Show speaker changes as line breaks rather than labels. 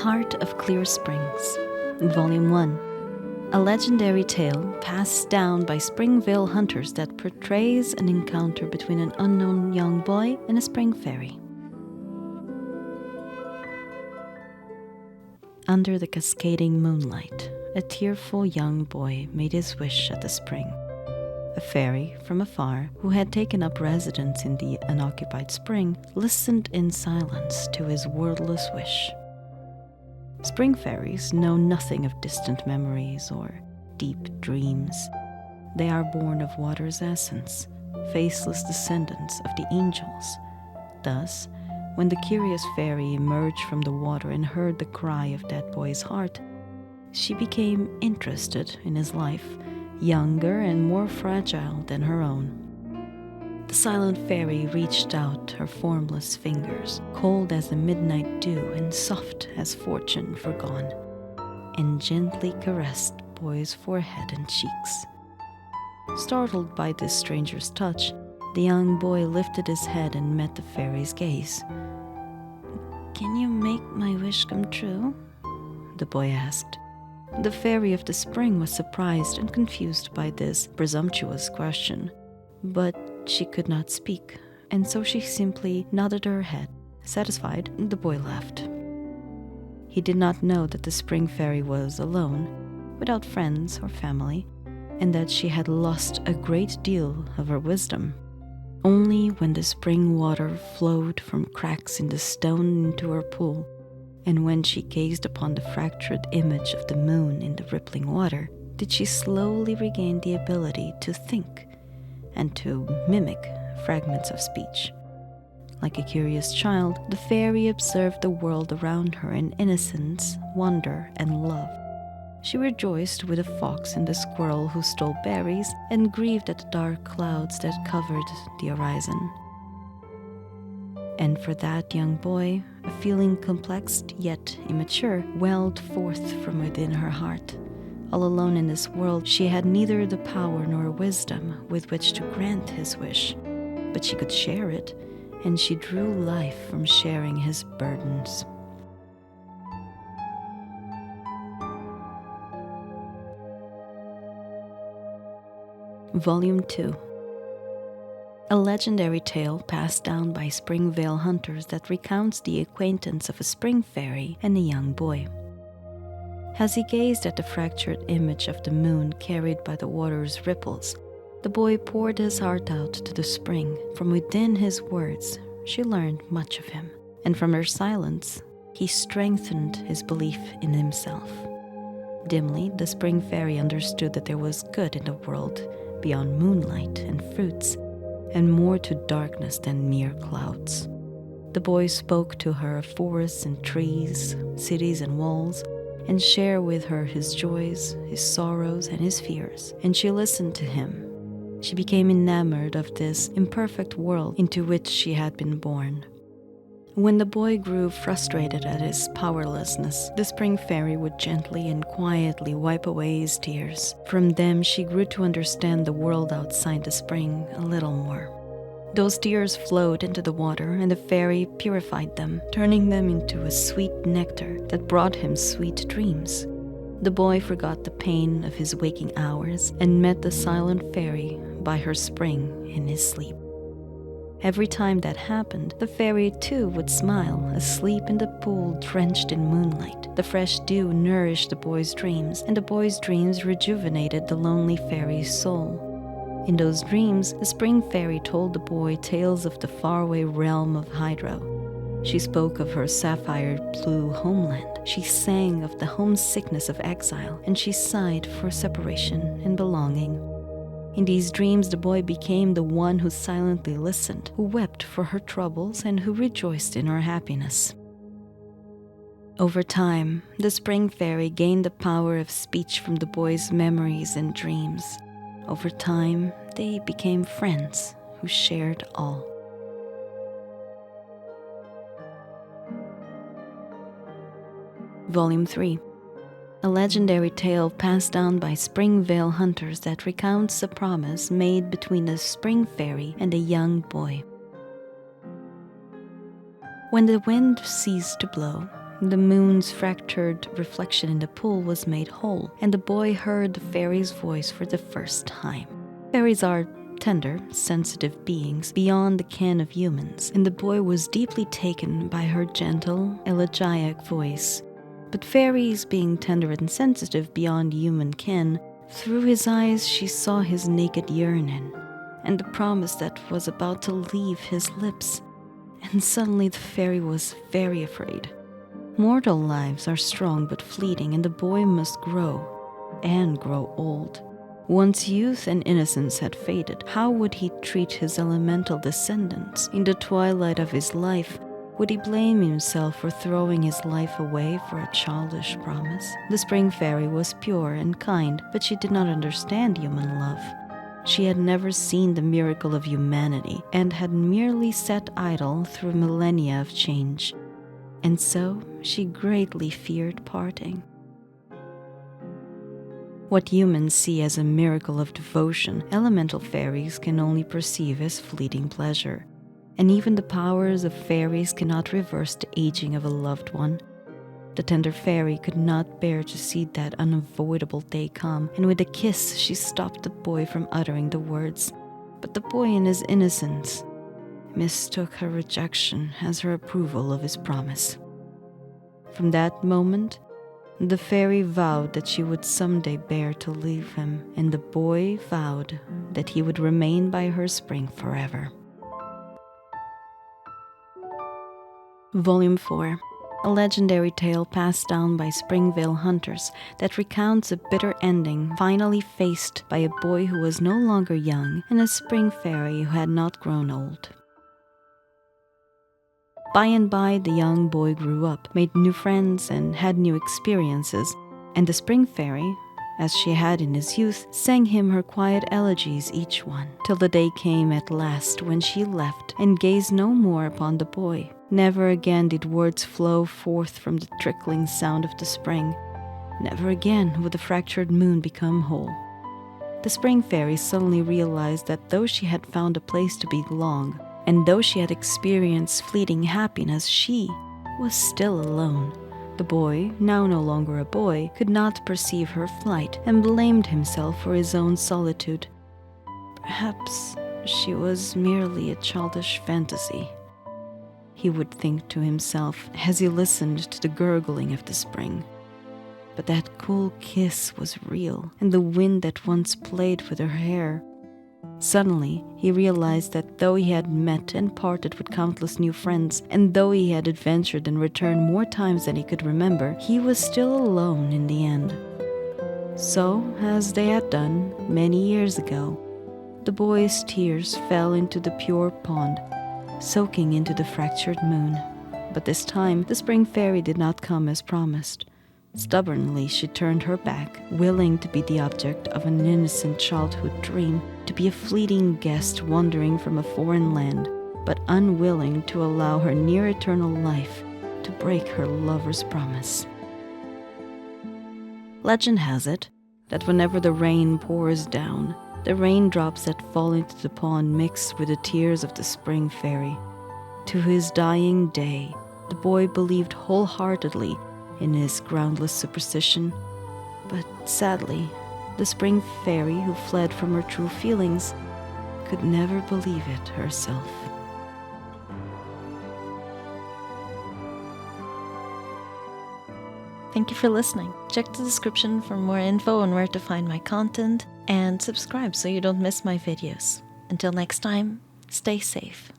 Heart of Clear Springs, Volume 1. A legendary tale passed down by Springvale hunters that portrays an encounter between an unknown young boy and a spring fairy. Under the cascading moonlight, a tearful young boy made his wish at the spring. A fairy from afar, who had taken up residence in the unoccupied spring, listened in silence to his wordless wish. Spring fairies know nothing of distant memories or deep dreams. They are born of water's essence, faceless descendants of the angels. Thus, when the curious fairy emerged from the water and heard the cry of that boy's heart, she became interested in his life, younger and more fragile than her own. The silent fairy reached out her formless fingers, cold as the midnight dew and soft as fortune forgone, and gently caressed the boy's forehead and cheeks. Startled by this stranger's touch, the young boy lifted his head and met the fairy's gaze. "Can you make my wish come true?" the boy asked. The fairy of the spring was surprised and confused by this presumptuous question, but she could not speak, and so she simply nodded her head. Satisfied, the boy left. He did not know that the spring fairy was alone, without friends or family, and that she had lost a great deal of her wisdom. Only when the spring water flowed from cracks in the stone into her pool, and when she gazed upon the fractured image of the moon in the rippling water, did she slowly regain the ability to think and to mimic fragments of speech. Like a curious child, the fairy observed the world around her in innocence, wonder, and love. She rejoiced with the fox and the squirrel who stole berries, and grieved at the dark clouds that covered the horizon. And for that young boy, a feeling complex yet immature welled forth from within her heart. All alone in this world, she had neither the power nor wisdom with which to grant his wish, but she could share it, and she drew life from sharing his burdens. Volume 2. A legendary tale passed down by Springvale hunters that recounts the acquaintance of a spring fairy and a young boy. As he gazed at the fractured image of the moon carried by the water's ripples, the boy poured his heart out to the spring. From within his words, she learned much of him, and from her silence, he strengthened his belief in himself. Dimly, the spring fairy understood that there was good in the world beyond moonlight and fruits, and more to darkness than mere clouds. The boy spoke to her of forests and trees, cities and walls, and shared with her his joys, his sorrows, and his fears, and she listened to him. She became enamored of this imperfect world into which she had been born. When the boy grew frustrated at his powerlessness, the spring fairy would gently and quietly wipe away his tears. From them she grew to understand the world outside the spring a little more. Those tears flowed into the water, and the fairy purified them, turning them into a sweet nectar that brought him sweet dreams. The boy forgot the pain of his waking hours and met the silent fairy by her spring in his sleep. Every time that happened, the fairy too would smile, asleep in the pool drenched in moonlight. The fresh dew nourished the boy's dreams, and the boy's dreams rejuvenated the lonely fairy's soul. In those dreams, the spring fairy told the boy tales of the faraway realm of Hydro. She spoke of her sapphire blue homeland. She sang of the homesickness of exile, and she sighed for separation and belonging. In these dreams, the boy became the one who silently listened, who wept for her troubles, and who rejoiced in her happiness. Over time, the spring fairy gained the power of speech from the boy's memories and dreams. Over time, they became friends who shared all. Volume 3. A legendary tale passed down by Springvale hunters that recounts a promise made between the spring fairy and a young boy. When the wind ceased to blow, the moon's fractured reflection in the pool was made whole, and the boy heard the fairy's voice for the first time. Fairies are tender, sensitive beings beyond the ken of humans, and the boy was deeply taken by her gentle, elegiac voice. But fairies, being tender and sensitive beyond human ken, through his eyes she saw his naked yearning, and the promise that was about to leave his lips. And suddenly the fairy was very afraid. Mortal lives are strong but fleeting, and the boy must grow, and grow old. Once youth and innocence had faded, how would he treat his elemental descendants? In the twilight of his life, would he blame himself for throwing his life away for a childish promise? The spring fairy was pure and kind, but she did not understand human love. She had never seen the miracle of humanity, and had merely sat idle through millennia of change. And so she greatly feared parting. What humans see as a miracle of devotion, elemental fairies can only perceive as fleeting pleasure. And even the powers of fairies cannot reverse the aging of a loved one. The tender fairy could not bear to see that unavoidable day come, and with a kiss she stopped the boy from uttering the words. But the boy, in his innocence, mistook her rejection as her approval of his promise. From that moment, the fairy vowed that she would someday bear to leave him, and the boy vowed that he would remain by her spring forever. Volume 4, a legendary tale passed down by Springvale hunters that recounts a bitter ending finally faced by a boy who was no longer young and a spring fairy who had not grown old. By and by, the young boy grew up, made new friends, and had new experiences, and the spring fairy, as she had in his youth, sang him her quiet elegies each one, till the day came at last when she left and gazed no more upon the boy. Never again did words flow forth from the trickling sound of the spring. Never again would the fractured moon become whole. The spring fairy suddenly realized that though she had found a place to belong, and though she had experienced fleeting happiness, she was still alone. The boy, now no longer a boy, could not perceive her flight and blamed himself for his own solitude. Perhaps she was merely a childish fantasy, he would think to himself as he listened to the gurgling of the spring. But that cool kiss was real, and the wind that once played with her hair. Suddenly, he realized that though he had met and parted with countless new friends, and though he had adventured and returned more times than he could remember, he was still alone in the end. So, as they had done many years ago, the boy's tears fell into the pure pond, soaking into the fractured moon. But this time, the spring fairy did not come as promised. Stubbornly, she turned her back, willing to be the object of an innocent childhood dream, to be a fleeting guest wandering from a foreign land, but unwilling to allow her near-eternal life to break her lover's promise. Legend has it that whenever the rain pours down, the raindrops that fall into the pond mix with the tears of the spring fairy. To his dying day, the boy believed wholeheartedly in his groundless superstition, but sadly, the spring fairy who fled from her true feelings could never believe it herself. Thank you for listening. Check the description for more info on where to find my content, and subscribe so you don't miss my videos. Until next time, stay safe.